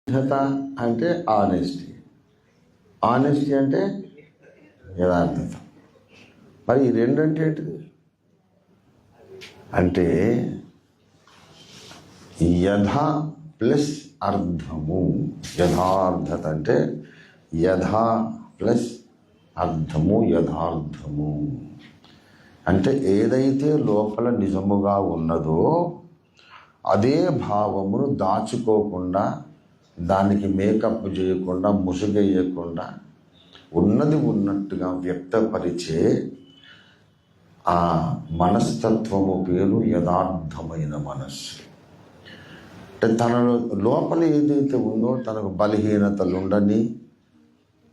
యథార్థత అంటే honesty, honesty అంటే యథార్థత. మరి ఈ రెండంటే ఏంటిది అంటే యథ ప్లస్ అర్థము. యథార్థత అంటే యథ ప్లస్ అర్థము, యథార్థము అంటే ఏదైతే లోపల నిజముగా ఉన్నదో అదే భావమును దాచుకోకుండా, దానికి మేకప్ చేయకుండా, ముసుగేయకుండా ఉన్నది ఉన్నట్టుగా వ్యక్తపరిచే ఆ మనస్తత్వము పేరు యథార్థమైన మనస్సు. అంటే తన లోపల ఏదైతే ఉందో, తనకు బలహీనతలు ఉండని,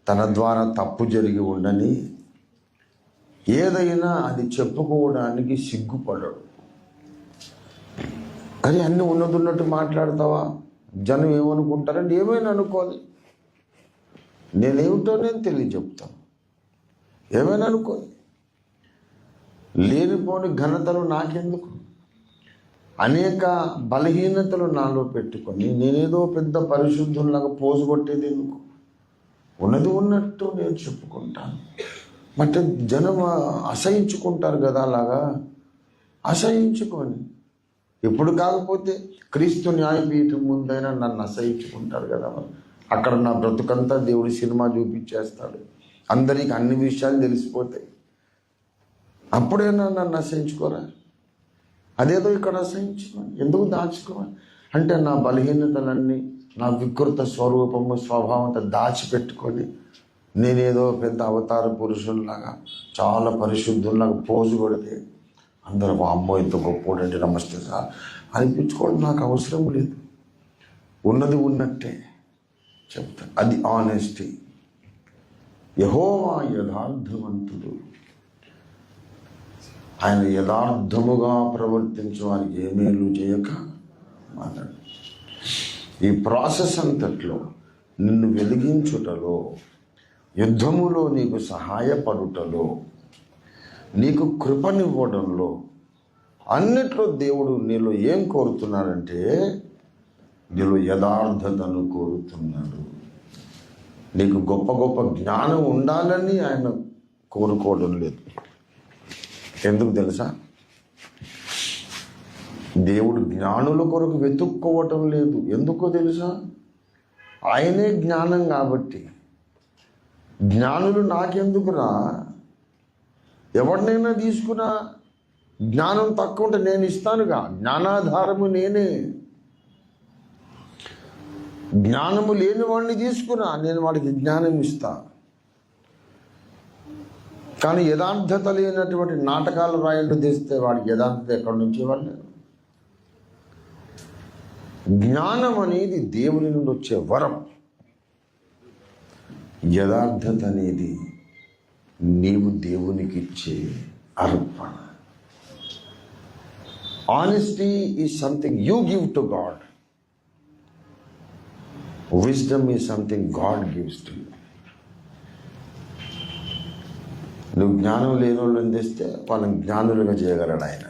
తన ద్వారా తప్పు జరిగి ఉండని, ఏదైనా అది చెప్పుకోవడానికి సిగ్గుపడడు. కానీ అన్నీ ఉన్నది ఉన్నట్టు మాట్లాడతావా, జనం ఏమనుకుంటారంటే ఏమైనా అనుకోని, నేనేమిటో నేను తెలియజెప్తాను, ఏమైనా అనుకోని, లేనిపోని ఘనతలు నాకెందుకు, అనేక బలహీనతలు నాలో పెట్టుకొని నేనేదో పెద్ద పరిశుద్ధుల్లాగా పోజు కొట్టేది ఎందుకు? ఉన్నది ఉన్నట్టు నేను చెప్పుకుంటాను. అంటే జనం అసహించుకుంటారు కదా, అలాగా అసహించుకొని, ఎప్పుడు కాకపోతే క్రీస్తు న్యాయపీఠం ముందైనా నన్ను అసహించుకుంటారు కదా. అక్కడ నా బ్రతుకంతా దేవుడి సినిమా చూపించేస్తాడు, అందరికి అన్ని విషయాలు తెలిసిపోతాయి. అప్పుడైనా నన్ను అసహించుకోరా? అదేదో ఇక్కడ అసహించుకోవాలి, ఎందుకు దాచుకోవాలి? అంటే నా బలహీనతలన్నీ, నా వికృత స్వరూపము స్వభావంతో దాచిపెట్టుకొని నేనేదో పెద్ద అవతార పురుషుల్లాగా, చాలా పరిశుద్ధుల్లాగా పోజు కొడితే అందరూ అమ్మో ఇంత గొప్పోడంటే నమస్తే సార్ అనిపించుకోవడం నాకు అవసరం లేదు. ఉన్నది ఉన్నట్టే చెప్తాను, అది ఆనెస్టీ. యెహోవా యథార్థవంతుడు, ఆయన యథార్థముగా ప్రవర్తించే వారికి ఏ మేలు చేయక మాట్లాడు. ఈ ప్రాసెస్ అంతట్లో నిన్ను వెలిగించుటలో, యుద్ధములో నీకు సహాయపడుటలో, నీకు కృపనివ్వడంలో, అన్నిట్లో దేవుడు నీలో ఏం కోరుతున్నాడంటే నీలో యథార్థతను కోరుతున్నాడు. నీకు గొప్ప గొప్ప జ్ఞానం ఉండాలని ఆయన కోరుకోవడం లేదు. ఎందుకు తెలుసా? దేవుడు జ్ఞానుల కొరకు వెతుక్కోవటం లేదు. ఎందుకో తెలుసా? ఆయనే జ్ఞానం కాబట్టి. జ్ఞానులు నాకెందుకురా? ఎవరినైనా తీసుకున్నా జ్ఞానం తక్కువ ఉంటే నేను ఇస్తానుగా, జ్ఞానాధారము నేనే. జ్ఞానము లేని వాడిని తీసుకున్నా నేను వాడికి జ్ఞానం ఇస్తా. కానీ యథార్థత లేనటువంటి నాటకాలు రాయంటూ తెస్తే వాడికి యథార్థత ఎక్కడి నుంచి ఇవ్వాలి? జ్ఞానం అనేది దేవుని నుండి వచ్చే వరం. యథార్థత అనేది నీవు దేవునికి ఇచ్చే అర్పణ. Honesty is something you give to God. Wisdom is something God gives to you. నువ్వు జ్ఞానం లేని వాళ్ళని తెస్తే వాళ్ళని జ్ఞానులుగా చేయగలడు ఆయన.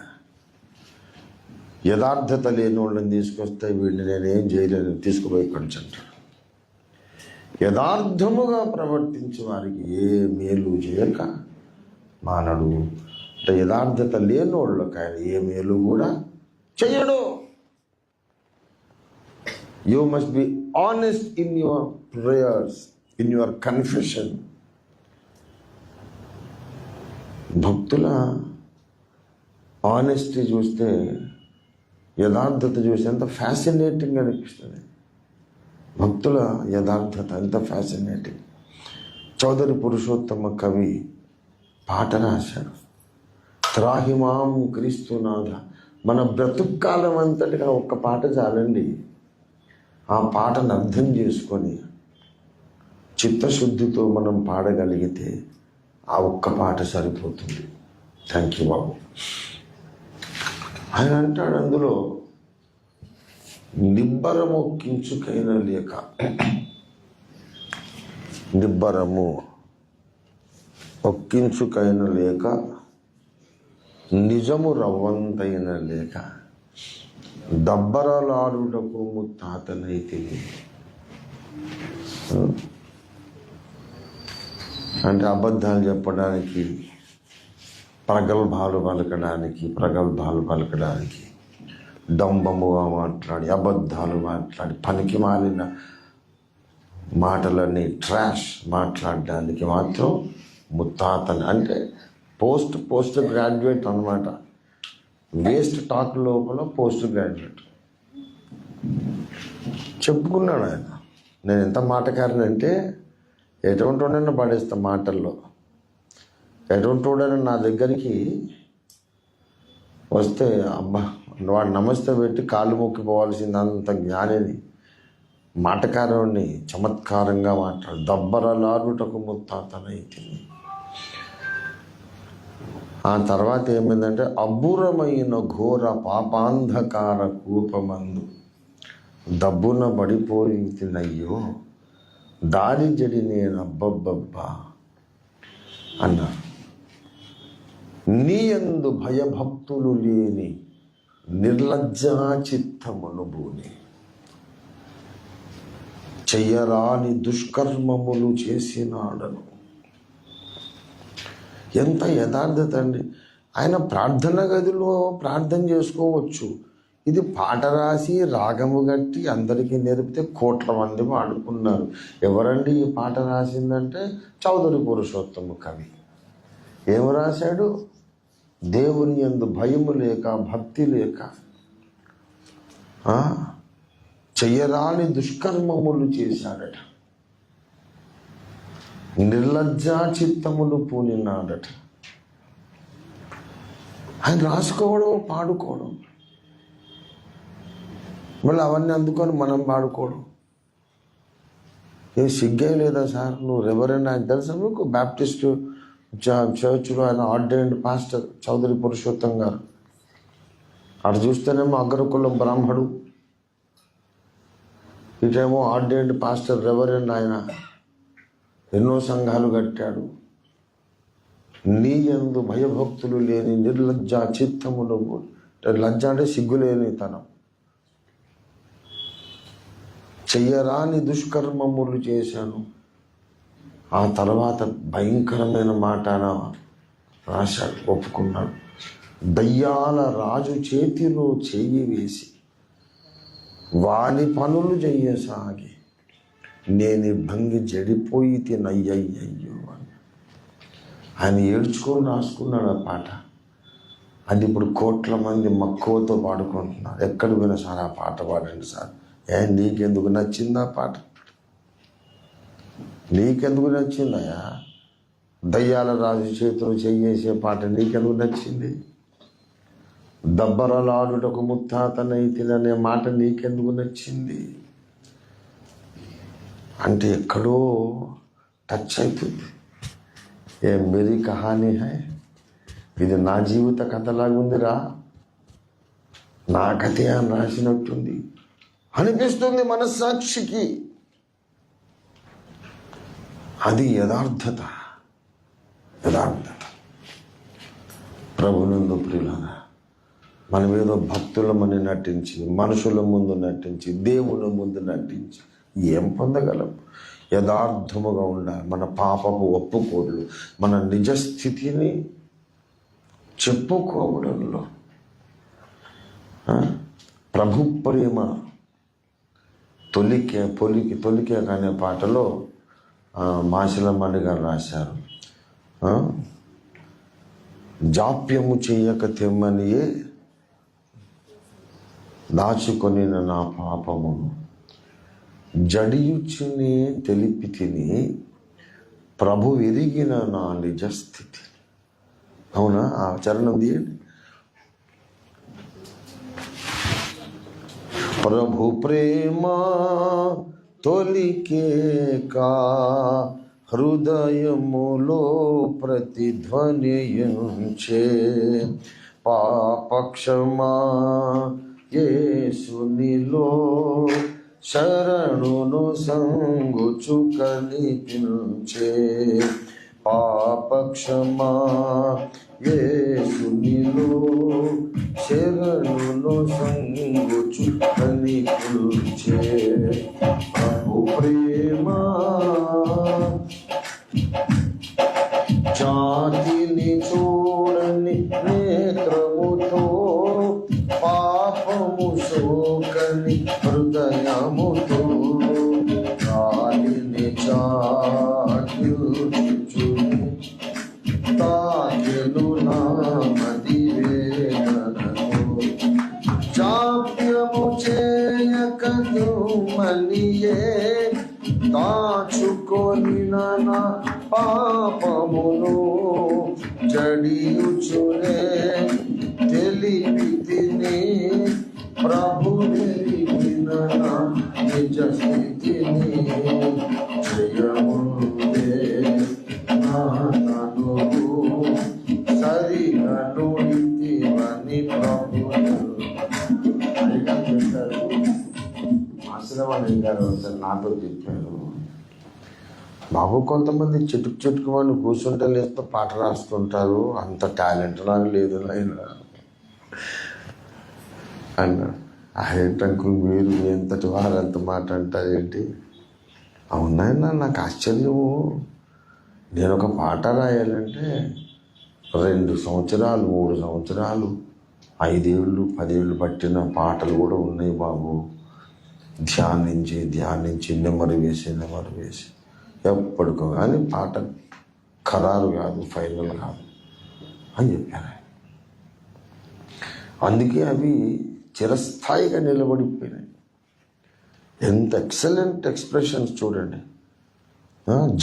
యథార్థత లేని వాళ్ళని తీసుకొస్తే వీడిని నేనేం చేయలేను, తీసుకుపోయి ఇక్కడి అంటాడు. యథార్థముగా ప్రవర్తించే వారికి ఏ మేలు చేయక మానడు. అంటే యథార్థత లేని వాళ్ళకి ఆయన ఏ మేలు కూడా చేయడు. You must be honest in your prayers, in your confession. భక్తుల ఆనెస్టీ చూస్తే, యథార్థత చూస్తే ఎంత ఫ్యాసినేటింగ్ అనిపిస్తుంది. భక్తుల యథార్థత ఎంత ఫ్యాసినేటింగ్. చౌదరి పురుషోత్తమ కవి పాట రాశాడు, త్రాహిమాం క్రీస్తునాథ. మన బ్రతుక్కాలం అంతటిగా ఒక్క పాట చాలండి. ఆ పాటను అర్థం చేసుకొని చిత్తశుద్ధితో మనం పాడగలిగితే ఆ ఒక్క పాట సరిపోతుంది. థ్యాంక్ యూ బాబు. ఆయన అంటాడు అందులో, నిబ్బరము కించుకైన లేక, నిబ్బరము ఒక్కించుకైన లేక, నిజము రవ్వంతైన లేక, దబ్బరలాడుటకు ముత్తాతనైతిని. అంటే అబద్ధాలు చెప్పడానికి, ప్రగల్భాలు పలకడానికి, డంబముగా మాట్లాడి, అబద్ధాలు మాట్లాడి, పనికి మాలిన మాటలన్నీ ట్రాష్ మాట్లాడడానికి మాత్రం ముత్తాతని. అంటే పోస్ట్ గ్రాడ్యుయేట్ అనమాట. వేస్ట్ టాక్ లోపల పోస్ట్ గ్రాడ్యుయేట్ చెప్పుకున్నాడు ఆయన. నేను ఎంత మాటకారినంటే ఎటువంటి వాడైనా పడేస్తా మాటల్లో. ఎటువంటి వాడైనా నా దగ్గరికి వస్తే అబ్బా వాడు నమస్తే పెట్టి కాళ్ళు మొక్కిపోవాల్సింది అంత జ్ఞానిని, మాటకారుణ్ణి, చమత్కారంగా మాట్లాడు. దబ్బరలాడుటకు ముత్తాతనైతే. ఆ తర్వాత ఏమైందంటే, అబ్బురమైన ఘోర పాపాంధకార కూపమందు దబ్బున పడిపోయినయ్యో దారి జడి నేను అబ్బబ్బబ్బా అన్నా. నీ యందు భయభక్తులు లేని నిర్లజ్జా చిత్తమును భూని చెయ్యరాని దుష్కర్మములు చేసినాడను. ఎంత యథార్థత అండి. ఆయన ప్రార్థన గదిలో ప్రార్థన చేసుకోవచ్చు. ఇది పాట రాసి రాగము కట్టి అందరికీ నేర్పితే కోట్ల మంది పాడుకున్నారు. ఎవరండి ఈ పాట రాసిందంటే చౌదరి పురుషోత్తమ కవి. ఏమి రాశాడు? దేవుని యందు భయము లేక, భక్తి లేక, చెయ్యరాని దుష్కర్మములు చేశాడట. నిర్లజ్జా చిత్తములు పూనినాడట. ఆయన రాసుకోవడం, పాడుకోవడం, మళ్ళీ అవన్నీ అందుకొని మనం పాడుకోవడం. ఏ సిగ్గే లేదా సార్? నువ్వు రెవరెండ్, ఆయన తెలుసా మీకు? బ్యాప్టిస్ట్ చర్చ్లో ఆయన ఆర్డైన్డ్ పాస్టర్ చౌదరి పురుషోత్తం గారు. అటు చూస్తేనేమో అగ్రకులం బ్రాహ్మడు, ఇటేమో ఆర్డైన్డ్ పాస్టర్ రెవరెండ్. ఆయన ఎన్నో సంఘాలు కట్టాడు. నీ యందు భయభక్తులు లేని నిర్లజ్జా చిత్తములు. లజ్జ అంటే సిగ్గులేని తనం. చెయ్యరాని దుష్కర్మములు చేశాను. ఆ తర్వాత భయంకరమైన మాట రాశాడు, ఒప్పుకున్నాడు. దయ్యాల రాజు చేతిలో చెయ్యి వేసి వాని పనులు చెయ్యసాగి నేను భంగి జడిపోయి తినయ్యయ్యో అని ఆయన ఏడ్చుకొని రాసుకున్నాడు ఆ పాట. అది ఇప్పుడు కోట్ల మంది మక్కువతో పాడుకుంటున్నారు. ఎక్కడ పోయినా సార్ ఆ పాట పాడండి సార్. నీకెందుకు నచ్చింది ఆ పాట? నీకెందుకు నచ్చిందయ్యా? దయ్యాల రాజు చేతులు చెయ్యేసే పాట నీకెందుకు నచ్చింది? దబ్బరలాడుటకు ముత్తాతనైతిననే మాట నీకెందుకు నచ్చింది? అంటే ఎక్కడో టచ్ అవుతుంది. ఏ మేరీ కహానీ హై, ఇది నా జీవిత కథలాగుందిరా, నా కథే అని రాసినట్టుంది అనిపిస్తుంది మనస్సాక్షికి. అది యథార్థత. ప్రభునందు ప్రియులారా, మనం ఏదో భక్తులమని నటించి, మనుషుల ముందు నటించి, దేవుని ముందు నటించి ఏం పొందగలం? యథార్థముగా ఉండాలి. మన పాపపు ఒప్పుకోళ్ళు, మన నిజస్థితిని చెప్పుకోవడంలో ప్రభు ప్రేమ. తొలికే అనే పాటలో మాసిలమ్మని గారు రాశారు, జాప్యము చెయ్యక తెమ్మనియే దాచుకొని నా పాపమును జడియుచునే తెలిపి తిని ప్రభు ఎరిగిన నా నిజస్థితి. అవునా? ఆ చరణం తీయండి. ప్రభు ప్రేమ తొలికేకా హృదయములో ప్రతిధ్వనించే, పాపక్షమా యేసునిలో శరణును సంగుచు కనిపించే, పాపక్షమా యేసునిలో శరణును సంగుచు కనిపించే, ప్రభు ప్రేమ దాచుకొని నా పాపమును జడియుచునే తెలివి తిని ప్రభు ఎరిగిన నా నిజ స్థితిని జయముందే నా తనువు సరిగా నుడితివని ప్రభు చెప్పారు. ఆశ్రమణి గారు నాతో చెప్పారు, బాబు కొంతమంది చెట్టుకు చెట్టుకు వాళ్ళు కూర్చుంటే లేస్తూ పాట రాస్తుంటారు, అంత టాలెంట్ నాకు లేదు నాయన అన్నాడు. అదేంటి అంకుల్ మీరు ఎంతటి వారు అంత మాట అంటారేంటి? అవునాయన నాకు ఆశ్చర్యము. నేను ఒక పాట రాయాలంటే 2 సంవత్సరాలు 3 సంవత్సరాలు 5 ఏళ్ళు 10 ఏళ్ళు పట్టిన పాటలు కూడా ఉన్నాయి బాబు. ధ్యానించి నెమరు వేసి ఎప్పటికో కానీ పాట ఖరారు కాదు, ఫైనల్ కాదు అని చెప్పారు. అందుకే అవి చిరస్థాయిగా నిలబడిపోయినాయి. ఎంత ఎక్సలెంట్ ఎక్స్ప్రెషన్స్ చూడండి.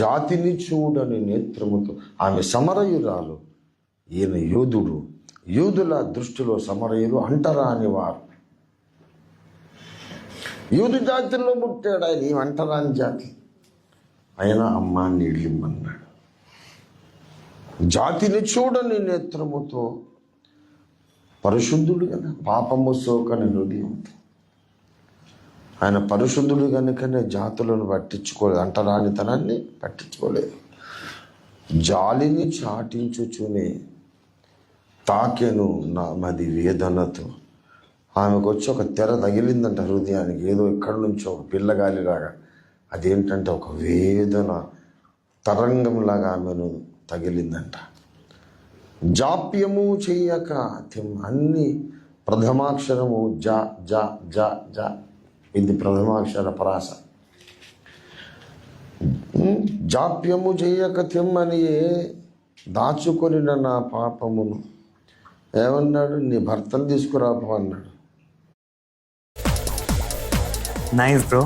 జాతిని చూడని నేత్రముతో ఆమె సమరయురాలు, ఈయన యోధుడు. యూదుల దృష్టిలో సమరయులు అంటరాని వారు. యూదు జాతిలో పుట్టాడు ఆయన, ఈ అంటరాని జాతి. ఆయన అమ్మా నీళ్ళిమ్మన్నాడు. జాతిని చూడని నేత్రముతో పరిశుద్ధుడు కదా, పాపము సోకని హృదయంతో. ఆయన పరిశుద్ధుడు కనుకనే జాతులను పట్టించుకోలేదు, అంటరానితనాన్ని పట్టించుకోలేదు. జాలిని చాటించుచునే తాకెను నా మది వేదనతో. ఆమెకు వచ్చి ఒక తెర తగిలిందంట హృదయానికి, ఏదో ఎక్కడి నుంచో ఒక పిల్లగాలిలాగా. అదేంటంటే ఒక వేదన తరంగంలాగా ఆమెను తగిలిందంట. జాప్యము చెయ్యక అన్ని ప్రథమాక్షరము జా జా జా జా, ఇది ప్రథమాక్షర పరాస. జాప్యము చెయ్యక తెమ్మని దాచుకొని నా పాపమును ఏమన్నాడు, నీ భర్తను తీసుకురాపో అన్నాడు. Nice bro,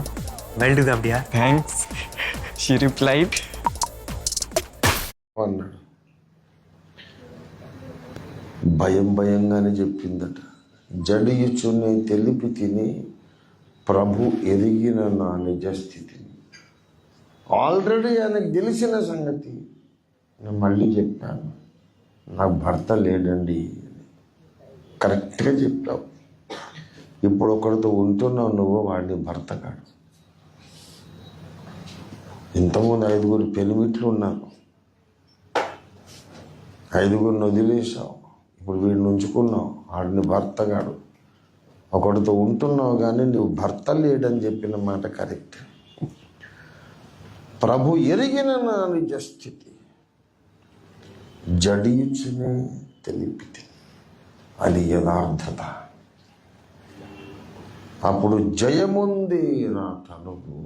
well deserved yaar. Thanks. She replied. అన్నాడు. భయంగానే చెప్పిందట. జడియుచునే తెలిపి తిని ప్రభు ఎరిగిన నా నిజ స్థితిని. ఆల్రెడీ ఆయనకు తెలిసిన సంగతి నేను మళ్ళీ చెప్పాను, నాకు భర్త లేడండి. కరెక్ట్గా చెప్పావు. ఇప్పుడు ఒకరితో ఉంటున్నావు నువ్వు, వాడిని భర్త కాడు. ఇంతకుముందు 5 పెనిమిట్లు ఉన్నారు, 5 వదిలేసావు, ఇప్పుడు వీడిని ఉంచుకున్నావు, వాడిని భర్త కాడు. ఒకడితో ఉంటున్నావు కానీ నువ్వు భర్త లేడని చెప్పిన మాట కరెక్ట్. ప్రభు ఎరిగిన నా నిజ స్థితి జడియుచునే తెలిపితే అది యథార్థత. అప్పుడు జయముంది నా తనువు,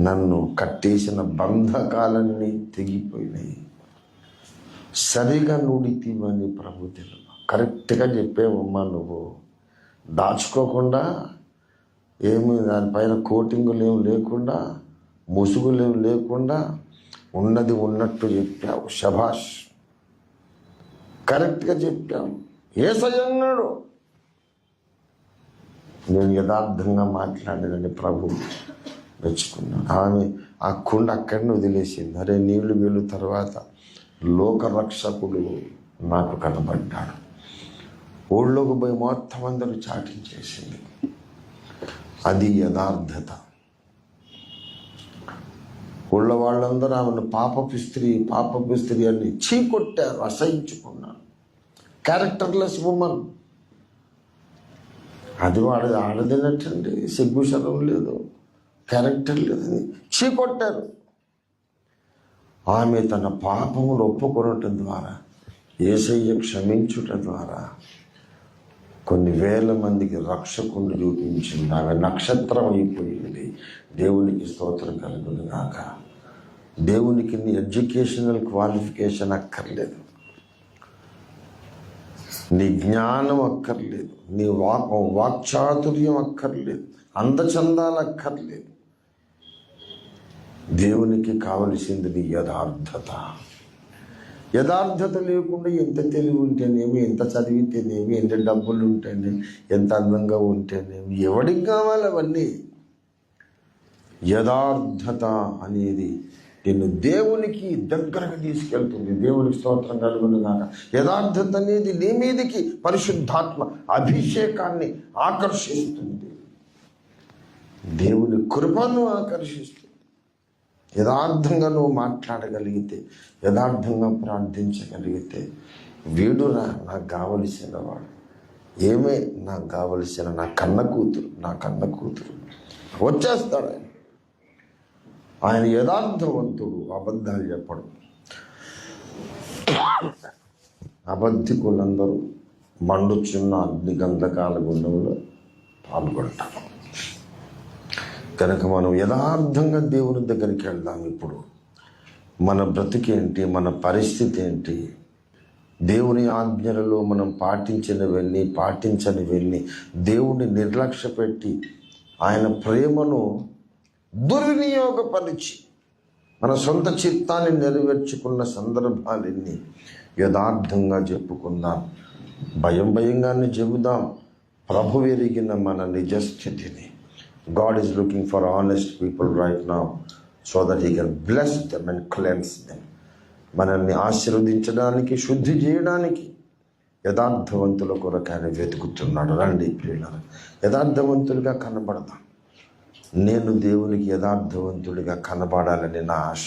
నన్ను కట్టేసిన బంధకాలన్నీ తెగిపోయినాయి. సరిగా నుడితివని ప్రభు తెలుగు. కరెక్ట్గా చెప్పేవమ్మా నువ్వు, దాచుకోకుండా, ఏమి దానిపైన కోటింగులు ఏమి లేకుండా, ముసుగులు ఏమి లేకుండా ఉన్నది ఉన్నట్టు చెప్పావు. శభాష్, కరెక్ట్గా చెప్పావు. యేసయ్య అన్నాడు, నేను యథార్థంగా మాట్లాడానని ప్రభు మెచ్చుకున్నాను. ఆమె ఆ కుండ అక్కడిని వదిలేసింది. అరే నీళ్లు వీళ్ళు తర్వాత లోకరక్షకుడు నాకు కనబడ్డాడు. ఊళ్ళోకి పోయి మొత్తం అందరూ చాటించేసింది. అది యథార్థత. ఊళ్ళో వాళ్ళందరూ ఆమెను పాపపు స్త్రీ అని చీకొట్టారు, అసహించుకున్నారు. Characterless women. అది ఆడదినట్టండి, సిగ్గుశరం లేదు, క్యారెక్టర్ లేదని చీకొట్టారు. ఆమె తన పాపములు ఒప్పుకొనటం ద్వారా, యేసయ్య క్షమించుట ద్వారా కొన్ని వేల మందికి రక్షకుని చూపించింది. ఆమె నక్షత్రం అయిపోయింది. దేవునికి స్తోత్రం కలుగును గాక. దేవునికి నీ ఎడ్యుకేషనల్ క్వాలిఫికేషన్ అక్కర్లేదు, నీ జ్ఞానం అక్కర్లేదు, నీ వాక్చాతుర్యం అక్కర్లేదు. అందచందాలు అక్కర్లేదు. దేవునికి కావలసింది నీ యథార్థత. యథార్థత లేకుండా ఎంత తెలివి ఉంటేనేమి, ఎంత చదివితేనేమి, ఎంత డబ్బులు ఉంటేనేమి, ఎంత అందంగా ఉంటేనేమి, ఎవడికి కావాలి అవన్నీ? యథార్థత అనేది నిన్ను దేవునికి దగ్గరకు తీసుకెళ్తుంది. దేవునికి స్తోత్రం కలుగును గాక. యథార్థత అనేది నీ మీదికి పరిశుద్ధాత్మ అభిషేకాన్ని ఆకర్షిస్తుంది. దేవుని కృపను ఆకర్షిస్తుంది. యథార్థంగా నువ్వు మాట్లాడగలిగితే, యథార్థంగా ప్రార్థించగలిగితే, వీడురా నాకు కావలసిన వాడు, ఏమే నాకు కావలసిన నా కన్న కూతురు వచ్చేస్తాడు. ఆయన యథార్థవంతుడు, అబద్ధాలు చెప్పడు. అబద్ధికులందరూ మండుచున్న అగ్నిగంధకాల గుండంలో పాల్గొంటారు. కనుక మనం యథార్థంగా దేవుని దగ్గరికి వెళ్దాం. ఇప్పుడు మన బ్రతికేంటి, మన పరిస్థితి ఏంటి, దేవుని ఆజ్ఞలలో మనం పాటించనివన్నీ దేవుని నిర్లక్ష్య పెట్టి ఆయన ప్రేమను దుర్వినియోగపరిచి మన సొంత చిత్తాన్ని నెరవేర్చుకున్న సందర్భాలన్నీ యథార్థంగా చెప్పుకుందాం. భయంగానే చెబుదాం. ప్రభు ఎరిగిన మన నిజస్థితిని. God is looking for honest people right now so that he can bless them and cleanse them. మనల్ని ఆశీర్వదించడానికి, శుద్ధి చేయడానికి యథార్థవంతుల కొరకు ఆయన వెతుకుతున్నాడు. రండి ప్రియులారా, యథార్థవంతులుగా కనబడదాం. నేను దేవునికి యథార్థవంతుడిగా కనబడాలని నా ఆశ.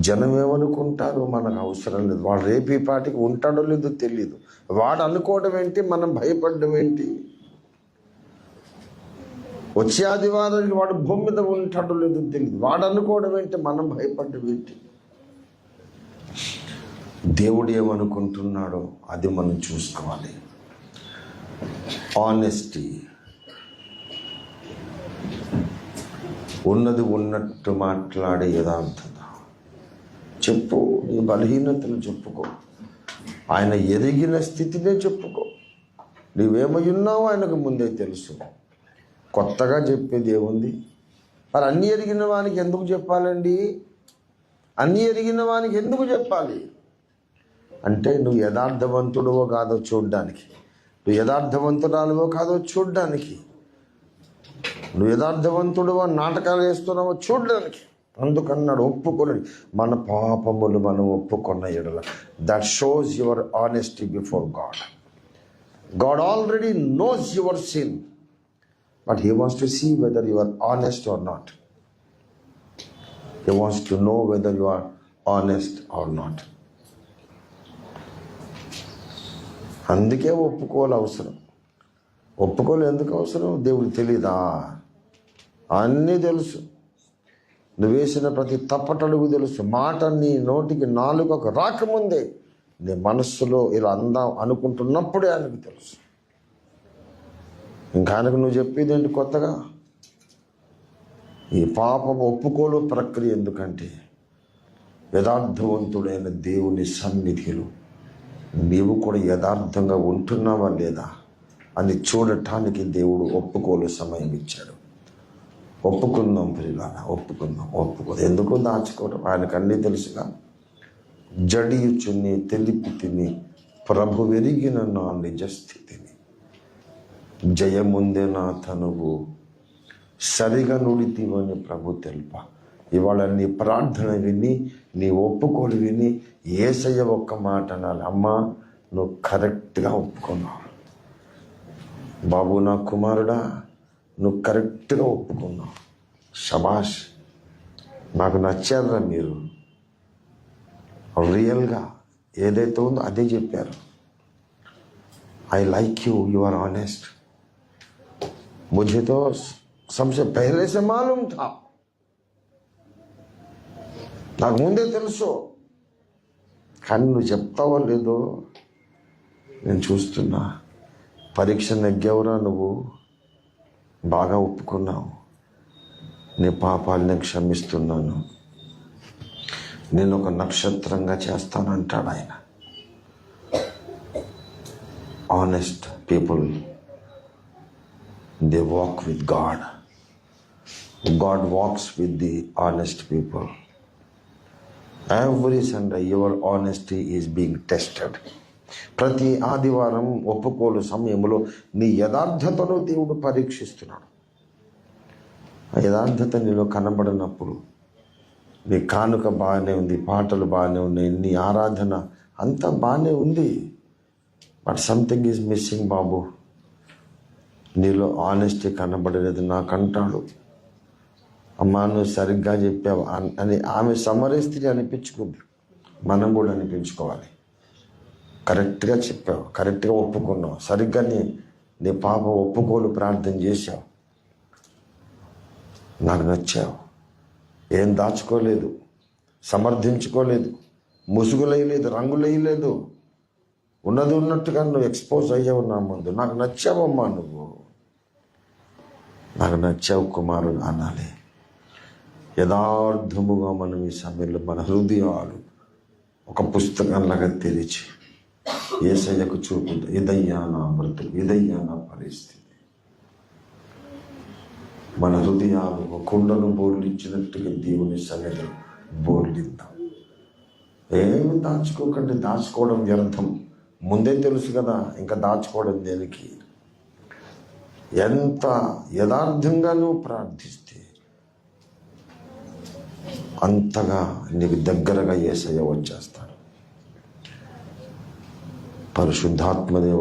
జనం ఏమనుకుంటారో మనకు అవసరం లేదు. వాడు రేపు ఈ పాటికి ఉంటాడో లేదో తెలియదు. వాడు అనుకోవడం ఏంటి, మనం భయపడడం ఏంటి? వచ్చే ఆదివారానికి వాడు భూమి మీద ఉంటాడో లేదో తెలియదు. వాడు అనుకోవడం ఏంటి, మనం భయపడడం ఏంటి? దేవుడు ఏమనుకుంటున్నాడో అది మనం చూసుకోవాలి. ఆనెస్టీ, ఉన్నది ఉన్నట్టు మాట్లాడే యథార్థత. చెప్పు, నీ బలహీనతలు చెప్పుకో. ఆయన ఎరిగిన స్థితినే చెప్పుకో. నువ్వేమై ఉన్నావో ఆయనకు ముందే తెలుసు. కొత్తగా చెప్పేది ఏముంది? మరి అన్నీ ఎరిగిన వానికి ఎందుకు చెప్పాలండి? అన్నీ ఎరిగిన వానికి ఎందుకు చెప్పాలి అంటే, నువ్వు యథార్థవంతుడవో కాదో చూడ్డానికి, నువ్వు యథార్థవంతురాలువో కాదో చూడ్డానికి, నువ్వు యథార్థవంతుడువో నాటకాలు వేస్తున్నావో చూడడానికి. అందుకన్నాడు, ఒప్పుకొనడి మన పాపములు మనం ఒప్పుకున్న ఎడల. That shows your honesty before God. God already knows your sin, but he wants to see whether you are honest or not. He wants to know whether you are honest or not. అందుకే ఒప్పుకోవాలి అవసరం. ఒప్పుకోలు ఎందుకు అవసరం? దేవుడు తెలీదా? అన్నీ తెలుసు. నువ్వు వేసిన ప్రతి తప్పటడుగు తెలుసు. మాట నీ నోటికి నాలుకకు రాకముందే నీ మనస్సులో ఇలా అందాం అనుకుంటున్నప్పుడే ఆయనకు తెలుసు. ఇంకా ఆయనకు నువ్వు చెప్పేది ఏంటి కొత్తగా? ఈ పాపం ఒప్పుకోలు ప్రక్రియ ఎందుకంటే, యథార్థవంతుడైన దేవుని సన్నిధిలో నీవు కూడా యథార్థంగా ఉంటున్నావా లేదా అని చూడటానికి దేవుడు ఒప్పుకోలు సమయం ఇచ్చాడు. ఒప్పుకుందాం ప్రియులారా, ఒప్పుకుందాం. ఎందుకు దాచుకోవడం? ఆయనకు అన్నీ తెలుసుగా. జడియుచుని తెలిపి తిని ప్రభు వెరిగిన నా నిజ స్థితిని. జయముందే నా తనువు సరిగా నుడితివని ప్రభు తెలుప. ఇవాళ నీ ప్రార్థన విని, నీ ఒప్పుకోలు విని యేసయ్య ఒక్క మాట అనాలి, అమ్మా నువ్వు కరెక్ట్గా ఒప్పుకున్నావు. బాబు నా కుమారుడా, నువ్వు కరెక్ట్గా ఒప్పుకున్నావు. శబాష్, నాకు నచ్చారా మీరు. రియల్గా ఏదైతే ఉందో అదే చెప్పారు. I like you, you are honest. मुझे तो सबसे पहले से मालूम था, నాకు ముందే తెలుసు. కానీ నువ్వు చెప్తావో లేదో నేను చూస్తున్నా. పరీక్ష నెగ్గేవరా నువ్వు? బాగా ఒప్పుకున్నావు. నీ పాపాలని క్షమిస్తున్నాను, నేను ఒక నక్షత్రంగా చేస్తానంటాడు ఆయన. Honest people They walk with God. God walks with the honest people. Every Sunday your honesty is being tested. ప్రతి ఆదివారం ఒప్పుకోలు సమయంలో నీ యథార్థతను దేవుడు పరీక్షిస్తున్నాడు. ఆ యథార్థత నీలో కనబడినప్పుడు నీ కానుక బాగానే ఉంది, పాటలు బాగానే ఉన్నాయి, నీ ఆరాధన అంతా బాగానే ఉంది, బట్ సంథింగ్ ఈజ్ మిస్సింగ్ బాబు. నీలో ఆనెస్టీ కనబడలేదు నాకంటాడు. అమ్మా నువ్వు సరిగ్గా చెప్పావు అని ఆమె సమరస్త్రీ అనిపించుకుంది. మనం కూడా అనిపించుకోవాలి. కరెక్ట్గా చెప్పావు, కరెక్ట్గా ఒప్పుకున్నావు, సరిగ్గా నీ పాప ఒప్పుకోలు ప్రార్థన చేశావు, నాకు నచ్చావు, ఏం దాచుకోలేదు, సమర్థించుకోలేదు, ముసుగులేయలేదు, రంగులేయలేదు, ఉన్నది ఉన్నట్టుగా నువ్వు ఎక్స్పోజ్ అయ్యావు నా ముందు. నాకు నచ్చావమ్మా, నువ్వు నాకు నచ్చావు కుమారుడు అనాలి. యథార్థముగా మనం ఈ సమయంలో మన హృదయాలు ఒక పుస్తకంలాగా తెరిచి యేసయ్యకు చూపుతా, ఇదయ్యా నా బ్రతుకు, ఇదయ్యా నా పరిస్థితి. మన హృదయాలు ఒక కుండను బోర్లిచ్చినట్టుగా దేవుని సన్నిధిలో బోర్లిద్దాం. ఏమి దాచుకోకండి, దాచుకోవడం వ్యర్థం. ముందే తెలుసు కదా, ఇంకా దాచుకోవడం దేనికి? ఎంత యథార్థంగా నువ్వు ప్రార్థిస్తే అంతగా నీకు దగ్గరగా యేసయ్య వచ్చేస్తాడు. పరిశుద్ధాత్మదేవ